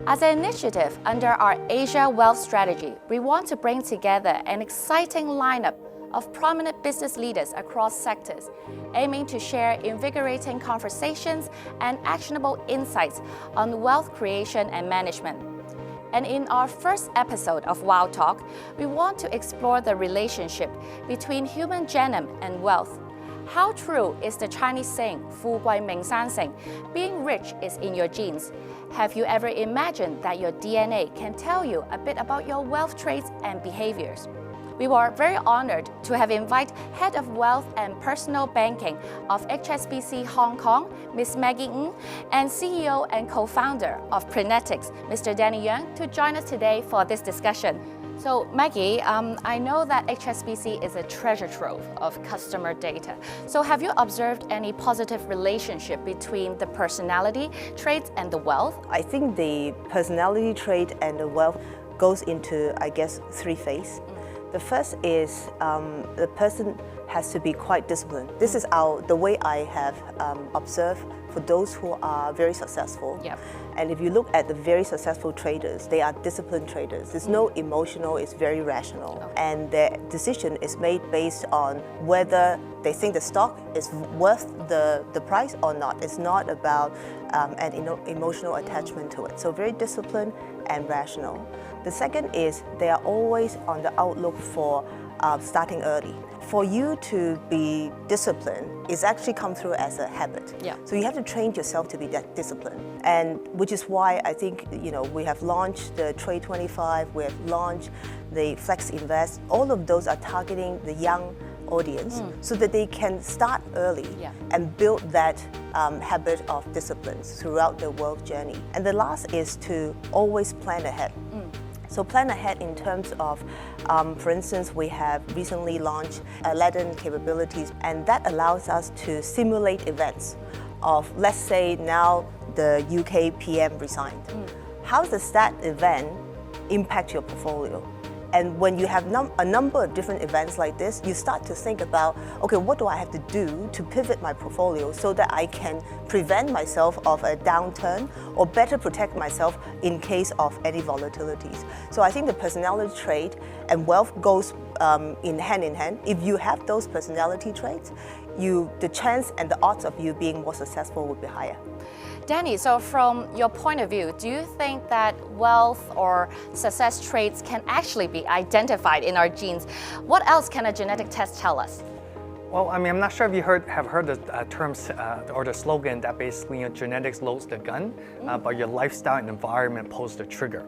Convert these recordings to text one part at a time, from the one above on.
As an initiative under our Asia Wealth Strategy, we want to bring together an exciting lineup of prominent business leaders across sectors, aiming to share invigorating conversations and actionable insights on wealth creation and management. And in our first episode of WoW Talk, we want to explore the relationship between human genome and wealth. How true is the Chinese saying, 富貴命生成, being rich is in your genes? Have you ever imagined that your DNA can tell you a bit about your wealth traits and behaviors? We were very honored to have invited Head of Wealth and Personal Banking of HSBC Hong Kong, Ms. Maggie Ng, and CEO and co-founder of Prenetics, Mr. Danny Yeung, to join us today for this discussion. So Maggie, I know that HSBC is a treasure trove of customer data. So have you observed any positive relationship between the personality traits and the wealth? I think the personality trait and the wealth goes into, I guess, three phases. The first is the person has to be quite disciplined. This is the way I have observed for those who are very successful. Yep. And if you look at the very successful traders, they are disciplined traders. There's no emotional, it's very rational. Okay. And their decision is made based on whether they think the stock is worth the price or not. It's not about an emotional attachment to it. So very disciplined and rational. The second is they are always on the outlook for starting early. For you to be disciplined, it's actually come through as a habit. Yeah. So you have to train yourself to be that disciplined. And which is why I think, we have launched the Trade 25, we have launched the Flex Invest. All of those are targeting the young audience so that they can start early and build that habit of disciplines throughout their wealth journey. And the last is to always plan ahead. So plan ahead in terms of, for instance, we have recently launched Aladdin capabilities, and that allows us to simulate events of, let's say now the UK PM resigned. How does that event impact your portfolio? And when you have a number of different events like this, you start to think about, okay, what do I have to do to pivot my portfolio so that I can prevent myself of a downturn or better protect myself in case of any volatilities. So I think the personality trait and wealth goes in hand. If you have those personality traits, the chance and the odds of you being more successful would be higher. Danny, so from your point of view, do you think that wealth or success traits can actually be identified in our genes? What else can a genetic test tell us? Well, I'm not sure if you have heard the terms or the slogan that basically genetics loads the gun, but your lifestyle and environment pose the trigger.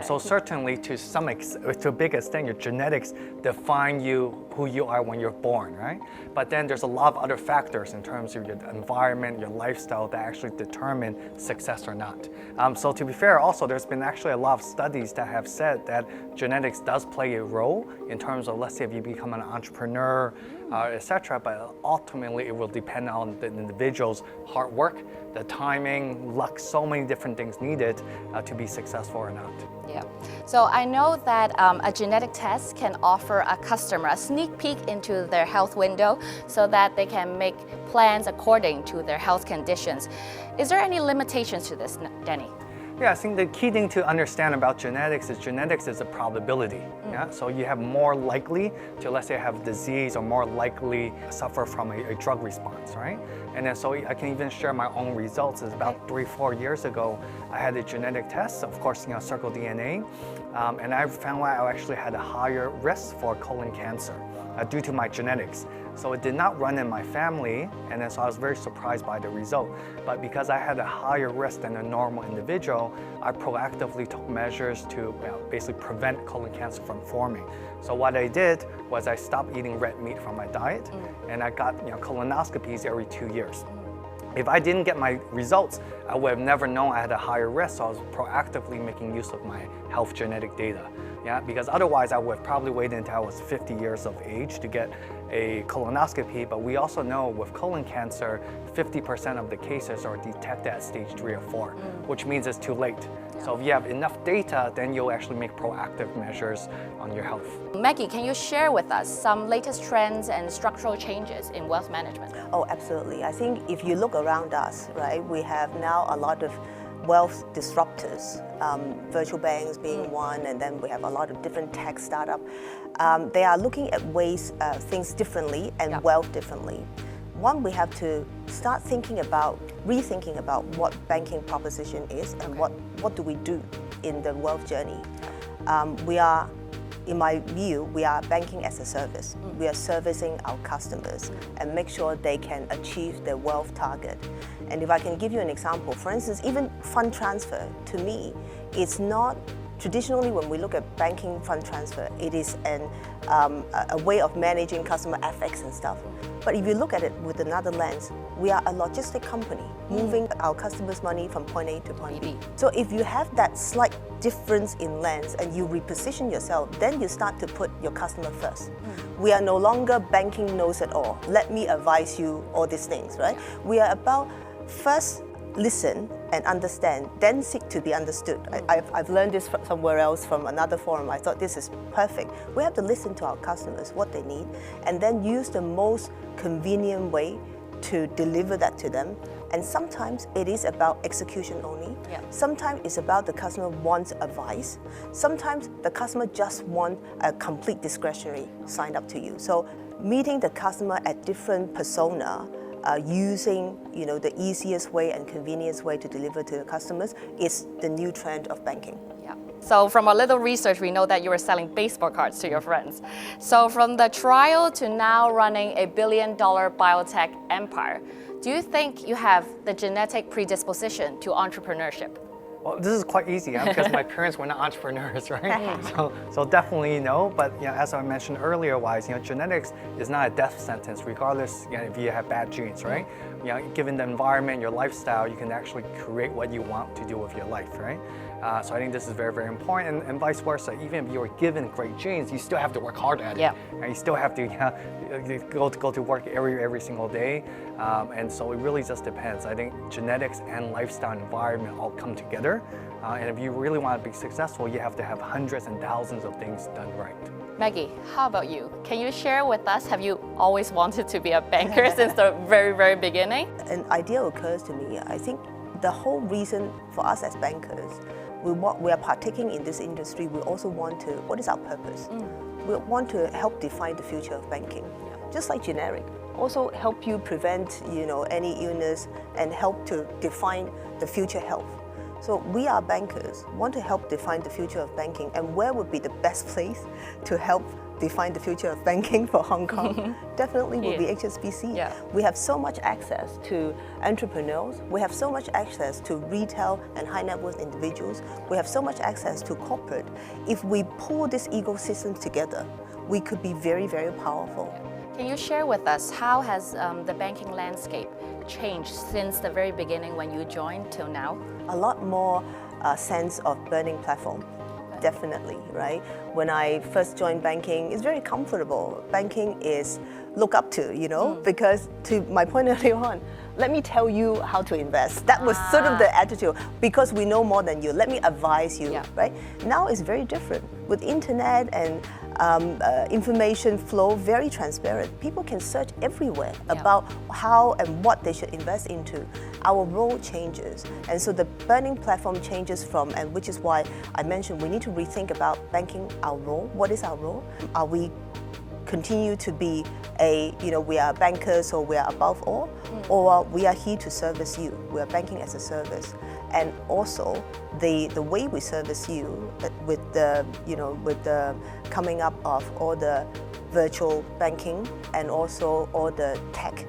So certainly to a big extent, your genetics define who you are when you're born, right? But then there's a lot of other factors in terms of your environment, your lifestyle that actually determine success or not. So to be fair, also there's been actually a lot of studies that have said that genetics does play a role in terms of, let's say, if you become an entrepreneur, etc. But ultimately, it will depend on the individual's hard work, the timing, luck, so many different things needed to be successful or not. Yeah. So I know that a genetic test can offer a customer a sneak peek into their health window so that they can make plans according to their health conditions. Is there any limitations to this, Danny? Yeah, I think the key thing to understand about genetics is a probability. Yeah, so you have more likely to, let's say, have disease or more likely suffer from a drug response, right? And then so I can even share my own results. It's about 3-4 years ago, I had a genetic test, of course, circle DNA, and I found out I actually had a higher risk for colon cancer due to my genetics. So it did not run in my family, and then so I was very surprised by the result. But because I had a higher risk than a normal individual, I proactively took measures to basically prevent colon cancer from forming. So what I did was I stopped eating red meat from my diet, and I got colonoscopies every 2 years. If I didn't get my results, I would have never known I had a higher risk, so I was proactively making use of my health genetic data. Yeah, because otherwise I would have probably waited until I was 50 years of age to get a colonoscopy, but we also know with colon cancer, 50% of the cases are detected at stage 3 or 4, which means it's too late. So if you have enough data, then you'll actually make proactive measures on your health. Maggie, can you share with us some latest trends and structural changes in wealth management? Oh, absolutely. I think if you look around us, right, we have now a lot of wealth disruptors, virtual banks being one, and then we have a lot of different tech startups. They are looking at ways, things differently and wealth differently. One, we have to start rethinking about what banking proposition is and what do we do in the wealth journey. In my view, we are banking as a service. We are servicing our customers and make sure they can achieve their wealth target. And if I can give you an example, for instance, even fund transfer, to me, it's not traditionally when we look at banking fund transfer, it is a way of managing customer FX and stuff. But if you look at it with another lens, we are a logistic company moving our customers' money from point A to point B. So if you have that slight difference in lens and you reposition yourself, then you start to put your customer first. We are no longer banking knows it all. Let me advise you all these things, right? We are about first listen and understand, then seek to be understood. I've learned this somewhere else from another forum. I thought this is perfect. We have to listen to our customers, what they need, and then use the most convenient way to deliver that to them. And sometimes it is about execution only. Sometimes it's about the customer wants advice. Sometimes the customer just wants a complete discretionary sign up to you. So meeting the customer at different persona, using the easiest way and convenience way to deliver to the customers is the new trend of banking. So from a little research, we know that you were selling baseball cards to your friends. So from the trial to now running a $1 billion biotech empire, do you think you have the genetic predisposition to entrepreneurship? Well, this is quite easy because my parents were not entrepreneurs, right? So definitely no. But as I mentioned earlier, genetics is not a death sentence, regardless if you have bad genes, right? Given the environment, your lifestyle, you can actually create what you want to do with your life, right? So I think this is very, very important, and vice versa. Even if you are given great genes, you still have to work hard at it. You still have to go to work every single day, and so it really just depends. I think genetics and lifestyle environment all come together, and if you really want to be successful, you have to have hundreds and thousands of things done right. Maggie, how about you? Can you share with us, have you always wanted to be a banker since the very, very beginning? An idea occurs to me. I think the whole reason for us as bankers, we are partaking in this industry, we also want to, what is our purpose? We want to help define the future of banking. Just like generic, also help you prevent any illness and help to define the future health. So we are bankers, want to help define the future of banking, and where would be the best place to help define the future of banking for Hong Kong? Definitely would be HSBC. We have so much access to entrepreneurs, we have so much access to retail and high net worth individuals, we have so much access to corporate. If we pull this ecosystem together, we could be very, very powerful. Can you share with us how has the banking landscape changed since the very beginning when you joined till now? A lot more sense of burning platform. Definitely, right? When I first joined banking, it's very comfortable. Banking is look up to, because to my point earlier on, let me tell you how to invest. That was sort of the attitude, because we know more than you. Let me advise you, right? Now it's very different. With internet and information flow, very transparent. People can search everywhere about how and what they should invest into. Our role changes, and so the burning platform changes from, and which is why I mentioned we need to rethink about banking, our role. What is our role? Are we continue to be we are bankers, so we are above all, or we are here to service you. We are banking as a service, and also the way we service you with the coming up of all the virtual banking and also all the tech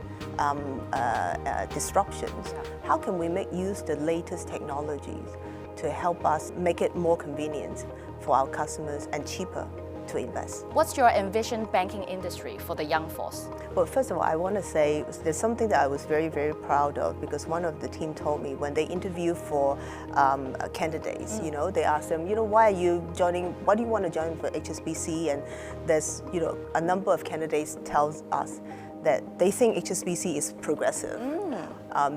disruptions. How can we make use the latest technologies to help us make it more convenient for our customers and cheaper to invest? What's your envisioned banking industry for the young force? Well, first of all, I want to say there's something that I was very, very proud of, because one of the team told me when they interview for candidates, they asked them, why do you want to join for HSBC? And there's, a number of candidates tells us that they think HSBC is progressive.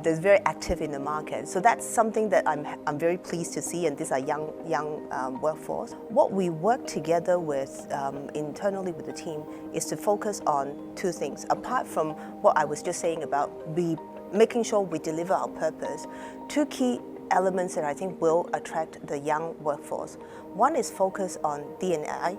They're very active in the market. So that's something that I'm very pleased to see, and these are young workforce. What we work together with internally with the team is to focus on two things. Apart from what I was just saying about making sure we deliver our purpose, two key elements that I think will attract the young workforce. One is focus on D&I.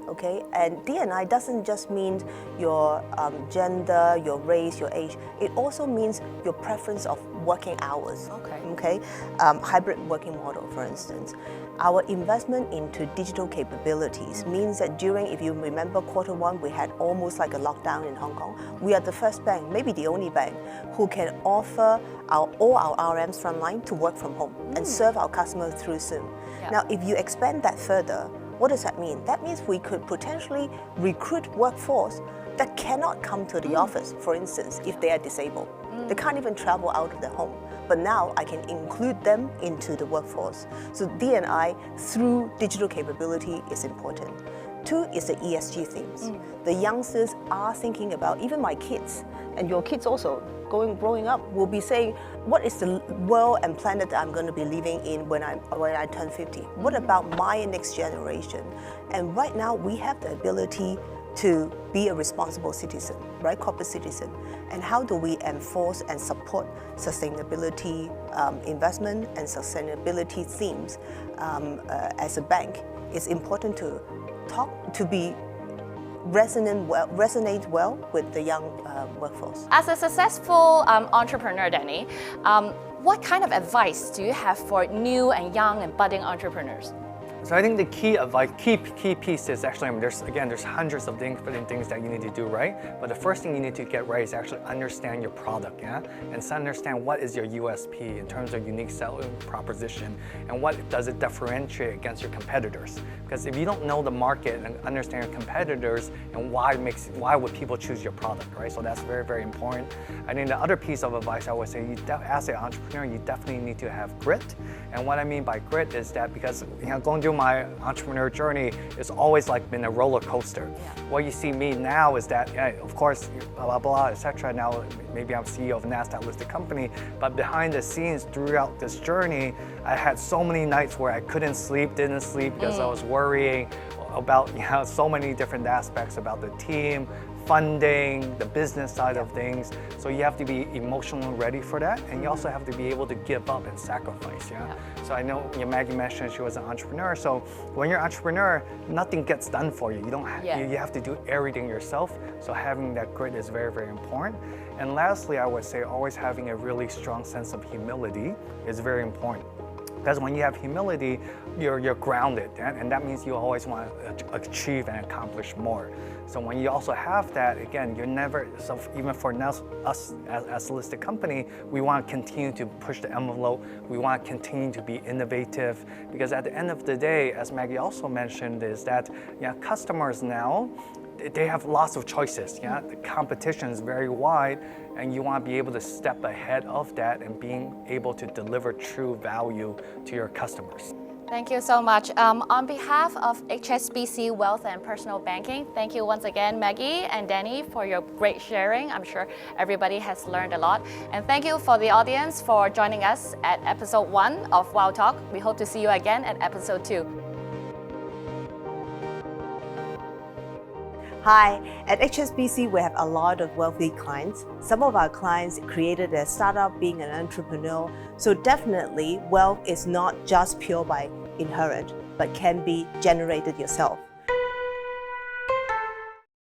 Okay, and D&I doesn't just mean your gender, your race, your age. It also means your preference of working hours. Okay, hybrid working model, for instance. Our investment into digital capabilities means that during, if you remember, Q1, we had almost like a lockdown in Hong Kong. We are the first bank, maybe the only bank, who can offer all our RMs frontline to work from home and serve our customers through Zoom. Now, if you expand that further, what does that mean? That means we could potentially recruit workforce that cannot come to the office, for instance, if they are disabled. They can't even travel out of their home. But now I can include them into the workforce. So D&I through digital capability is important. Two is the ESG themes. The youngsters are thinking about, even my kids, and your kids also, growing up, will be saying, what is the world and planet that I'm going to be living in when I turn 50? What about my next generation? And right now, we have the ability to be a responsible citizen, right? Corporate citizen. And how do we enforce and support sustainability investment and sustainability themes as a bank? It's important to resonate well with the young workforce. As a successful entrepreneur, Danny, what kind of advice do you have for new and young and budding entrepreneurs? So I think the key advice, key piece is actually, there's hundreds of different things that you need to do right. But the first thing you need to get right is actually understand your product, yeah, and understand what is your USP in terms of unique selling proposition, and what does it differentiate against your competitors. Because if you don't know the market and understand your competitors and why would people choose your product, right? So that's very, very important. I think the other piece of advice I would say, as an entrepreneur, you definitely need to have grit. And what I mean by grit is that because going through my entrepreneur journey, it's always like been a roller coaster. What you see me now is that, of course, blah, blah, blah, etc. Now, maybe I'm CEO of a NASDAQ listed company, but behind the scenes throughout this journey, I had so many nights where I didn't sleep because I was worrying about so many different aspects about the team, funding, the business side of things. So you have to be emotionally ready for that, and you also have to be able to give up and sacrifice. So I know Maggie mentioned she was an entrepreneur. So when you're an entrepreneur, nothing gets done for you. You have to do everything yourself. So having that grit is very, very important. And lastly, I would say always having a really strong sense of humility is very important. Because when you have humility, you're grounded, and that means you always want to achieve and accomplish more. So when you also have that, again, you're never, so even for us as a listed company, we want to continue to push the envelope. We want to continue to be innovative, because at the end of the day, as Maggie also mentioned, is that customers now, they have lots of choices. The competition is very wide, and you want to be able to step ahead of that and being able to deliver true value to your customers. Thank you so much. On behalf of HSBC Wealth and Personal Banking, thank you once again, Maggie and Danny, for your great sharing. I'm sure everybody has learned a lot. And thank you for the audience for joining us at episode 1 of WoW Talk. We hope to see you again at episode 2. Hi, at HSBC we have a lot of wealthy clients. Some of our clients created their startup being an entrepreneur. So definitely wealth is not just pure by inherent, but can be generated yourself.